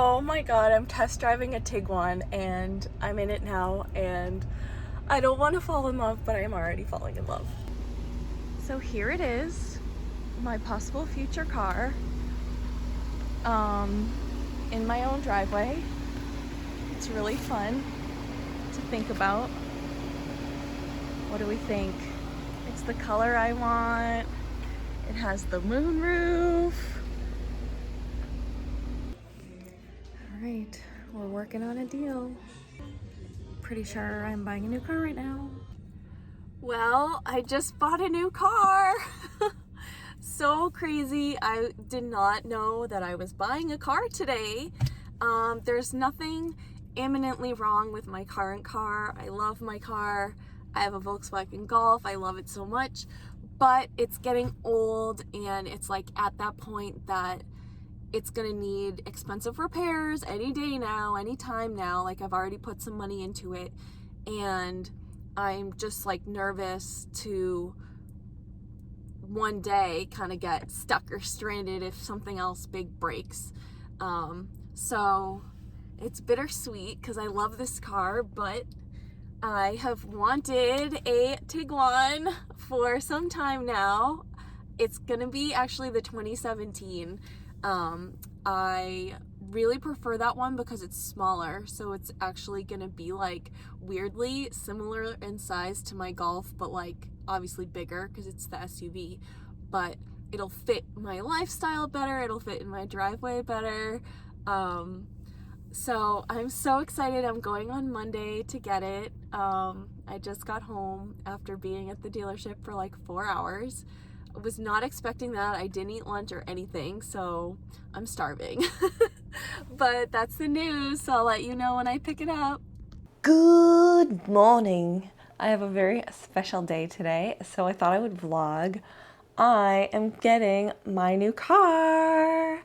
Oh my god, I'm test driving a Tiguan and I'm in it now and I don't want to fall in love, but I'm already falling in love. So here it is, my possible future car, in my own driveway. It's really fun to think about. What do we think? It's the color I want. It has the moonroof. All right, we're working on a deal. Pretty sure I'm buying a new car right now. Well, I just bought a new car. So crazy. I did not know that I was buying a car today. There's nothing imminently wrong with my current car. I love my car. I have a Volkswagen Golf. I love it so much, but it's getting old and it's like at that point that it's gonna need expensive repairs any day now, any time now. Like I've already put some money into it and I'm just like nervous to one day kind of get stuck or stranded if something else big breaks. So it's bittersweet because I love this car, but I have wanted a Tiguan for some time now. It's gonna be actually the 2017. I really prefer that one because it's smaller, so it's actually gonna be like weirdly similar in size to my Golf, but like obviously bigger because it's the SUV, but it'll fit my lifestyle better, it'll fit in my driveway better. So I'm so excited. I'm going on Monday to get it. I just got home after being at the dealership for like 4 hours. I was not expecting that. I didn't eat lunch or anything, so I'm starving. But that's the news, so I'll let you know when I pick it up. Good morning. I have a very special day today, so I thought I would vlog. I am getting my new car.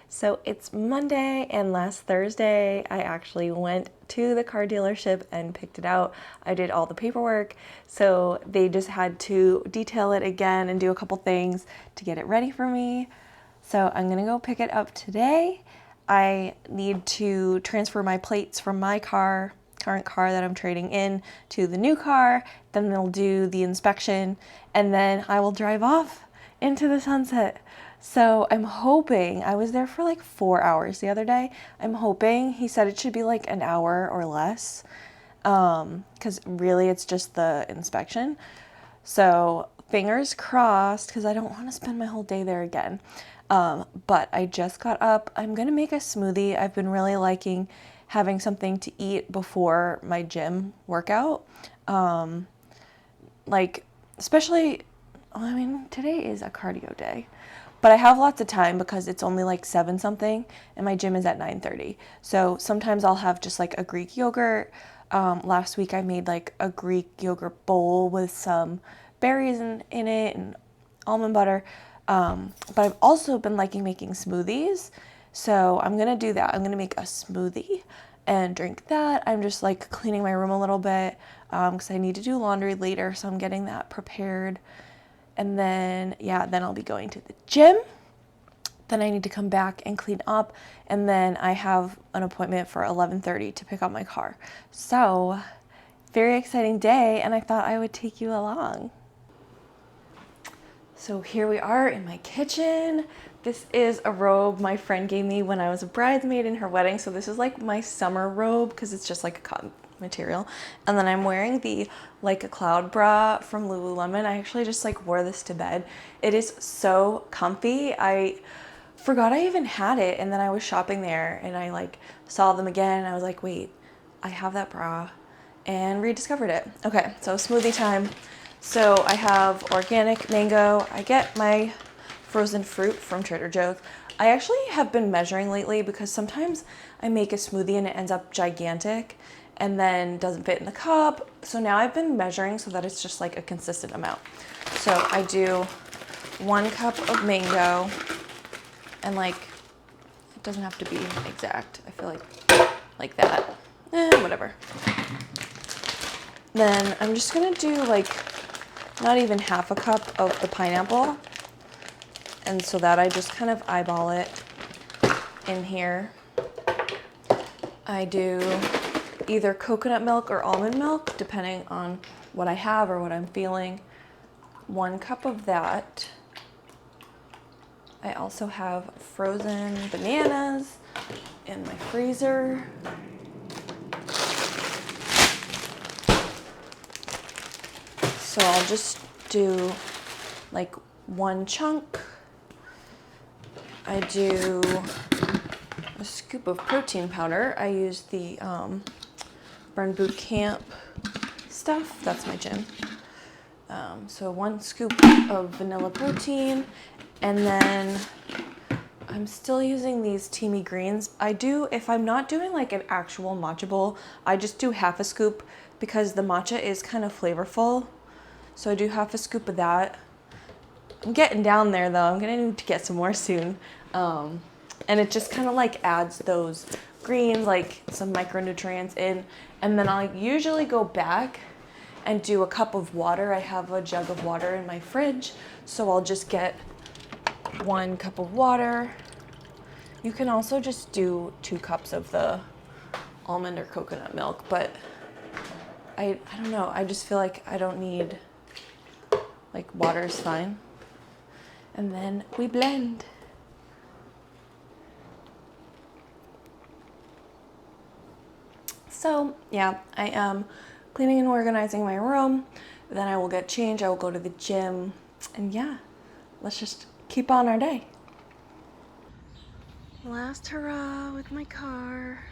So it's Monday, and last Thursday I actually went to the car dealership and picked it out. I did all the paperwork, so they just had to detail it again and do a couple things to get it ready for me. So I'm gonna go pick it up today. I need to transfer my plates from my current car that I'm trading in to the new car. Then they'll do the inspection, and then I will drive off into the sunset. So I'm hoping, I was there for like 4 hours the other day. I'm hoping, he said it should be like an hour or less, because really it's just the inspection. So fingers crossed, because I don't want to spend my whole day there again. But I just got up. I'm going to make a smoothie. I've been really liking having something to eat before my gym workout. Like, especially, I mean, today is a cardio day. But I have lots of time because it's only like 7 something and my gym is at 9:30. So sometimes I'll have just like a Greek yogurt. Last week I made like a Greek yogurt bowl with some berries in it and almond butter. But I've also been liking making smoothies. So I'm going to do that. I'm going to make a smoothie and drink that. I'm just like cleaning my room a little bit because I need to do laundry later. So I'm getting that prepared. And then, yeah, then I'll be going to the gym. Then I need to come back and clean up. And then I have an appointment for 11:30 to pick up my car. So, very exciting day, and I thought I would take you along. So here we are in my kitchen. This is a robe my friend gave me when I was a bridesmaid in her wedding. So this is like my summer robe because it's just like a cotton material. And then I'm wearing the Like a Cloud bra from Lululemon. I actually just like wore this to bed. It is so comfy. I forgot I even had it, and then I was shopping there and I like saw them again and I was like, wait, I have that bra, and rediscovered it. Okay, so smoothie time. So I have organic mango. I get my frozen fruit from Trader Joe's. I actually have been measuring lately because sometimes I make a smoothie and it ends up gigantic and then doesn't fit in the cup. So now I've been measuring so that it's just like a consistent amount. So I do 1 cup of mango, and like, it doesn't have to be exact. I feel like that, whatever. Then I'm just gonna do like not even half a cup of the pineapple. And so that I just kind of eyeball it in here. I do either coconut milk or almond milk, depending on what I have or what I'm feeling. 1 cup of that. I also have frozen bananas in my freezer. So I'll just do like 1 chunk. I do a scoop of protein powder. I use the Burn Boot Camp stuff. That's my gym. So 1 scoop of vanilla protein, and then I'm still using these Teamy Greens. If I'm not doing like an actual matcha bowl, I just do half a scoop because the matcha is kind of flavorful. So I do half a scoop of that. I'm getting down there though. I'm gonna need to get some more soon. And it just kind of like adds those greens, like some micronutrients in. And then I'll usually go back and do a cup of water. I have a jug of water in my fridge, so I'll just get 1 cup of water. You can also just do 2 cups of the almond or coconut milk, but I don't know. I just feel like I don't need, like, water's fine. And then we blend. So yeah, I am cleaning and organizing my room. Then I will get changed. I will go to the gym. And yeah, let's just keep on our day. Last hurrah with my car.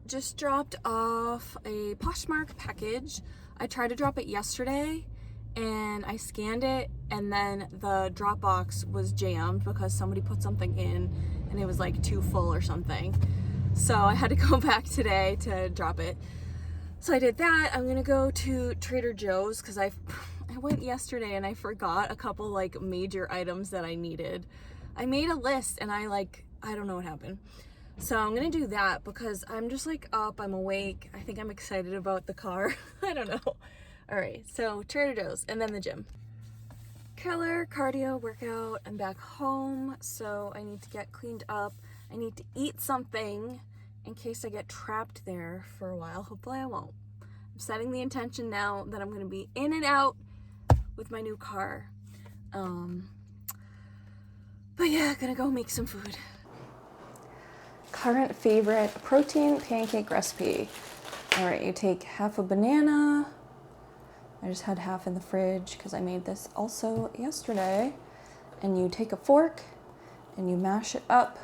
Just dropped off a Poshmark package. I tried to drop it yesterday and I scanned it, and then the drop box was jammed because somebody put something in and it was like too full or something. So I had to go back today to drop it. So I did that. I'm gonna go to Trader Joe's because I went yesterday and I forgot a couple like major items that I needed. I made a list and I don't know what happened. So I'm gonna do that because I'm just like up, I'm awake. I think I'm excited about the car. I don't know. All right, so Trader Joe's and then the gym. Killer cardio workout. I'm back home, so I need to get cleaned up. I need to eat something in case I get trapped there for a while. Hopefully I won't. I'm setting the intention now that I'm gonna be in and out with my new car. But yeah, gonna go make some food. Current favorite protein pancake recipe. All right, you take half a banana. I just had half in the fridge because I made this also yesterday. And you take a fork and you mash it up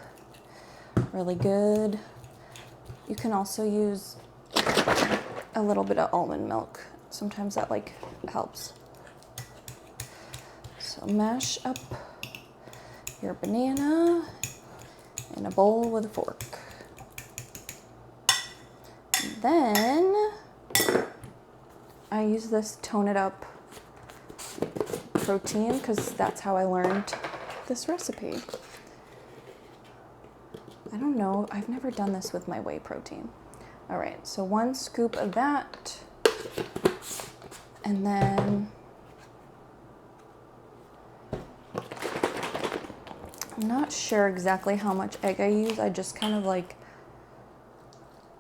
really good. You can also use a little bit of almond milk. Sometimes that like helps. So mash up your banana in a bowl with a fork. Then I use this Tone It Up protein because that's how I learned this recipe. I don't know, I've never done this with my whey protein. All right, so 1 scoop of that. And then I'm not sure exactly how much egg I use. I just kind of like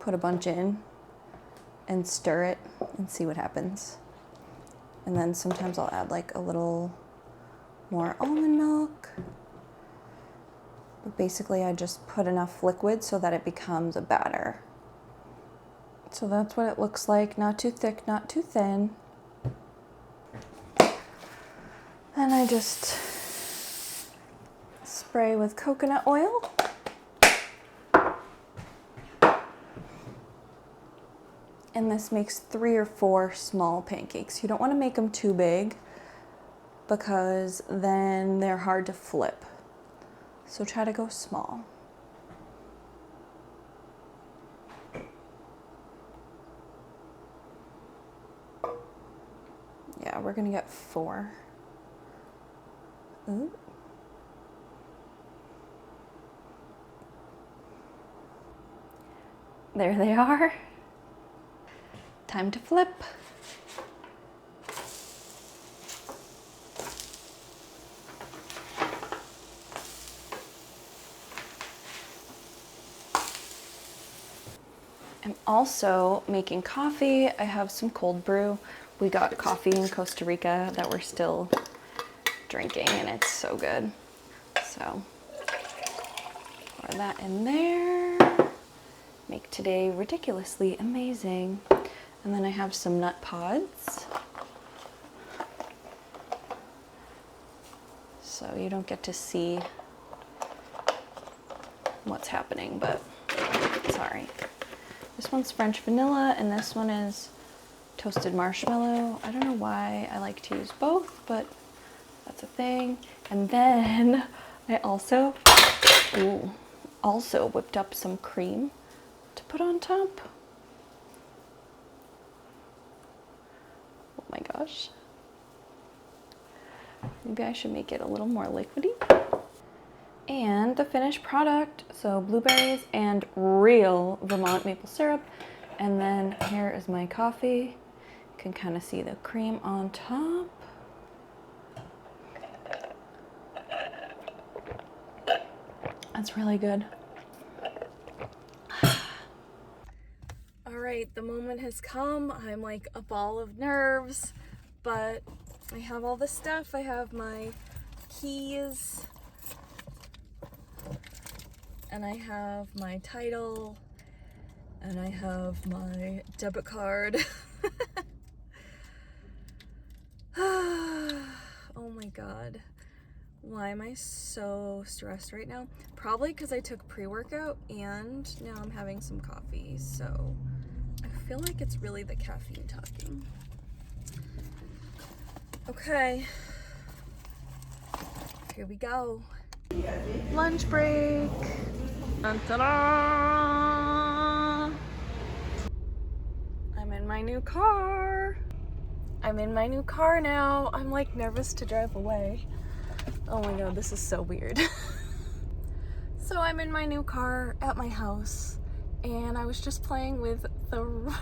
put a bunch in and stir it and see what happens. And then sometimes I'll add like a little more almond milk. But basically I just put enough liquid so that it becomes a batter. So that's what it looks like. Not too thick, not too thin. Then I just spray with coconut oil. And this makes 3 or 4 small pancakes. You don't want to make them too big because then they're hard to flip. So try to go small. Yeah, we're gonna get 4. Ooh. There they are. Time to flip. I'm also making coffee. I have some cold brew. We got coffee in Costa Rica that we're still drinking, and it's so good. So pour that in there. Make today ridiculously amazing. And then I have some nut pods. So you don't get to see what's happening, but sorry. This one's French vanilla, and this one is toasted marshmallow. I don't know why I like to use both, but that's a thing. And then I also whipped up some cream to put on top. Oh my gosh. Maybe I should make it a little more liquidy. And the finished product, so blueberries and real Vermont maple syrup. And then here is my coffee. You can kind of see the cream on top. That's really good. All right, the moment has come. I'm like a ball of nerves, but I have all this stuff. I have my keys, and I have my title, and I have my debit card. Oh my God. Why am I so stressed right now? Probably because I took pre-workout and now I'm having some coffee, so I feel like it's really the caffeine talking. Okay, here we go. Lunch break. Dun-ta-da! I'm in my new car. I'm in my new car now. I'm like nervous to drive away. Oh my God, this is so weird. So I'm in my new car at my house, and I was just playing with the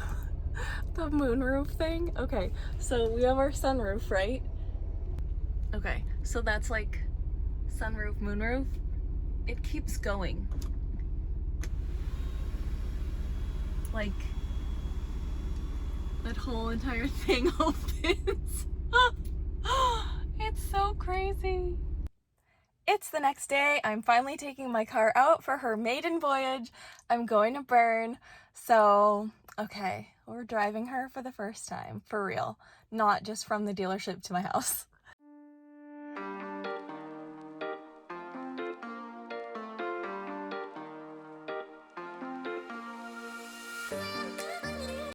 the moonroof thing. Okay, so we have our sunroof, right? Okay, so that's like sunroof, moonroof. It keeps going. Like that whole entire thing opens. It's so crazy. It's the next day. I'm finally taking my car out for her maiden voyage. I'm going to Bern. So, okay, we're driving her for the first time, for real. Not just from the dealership to my house.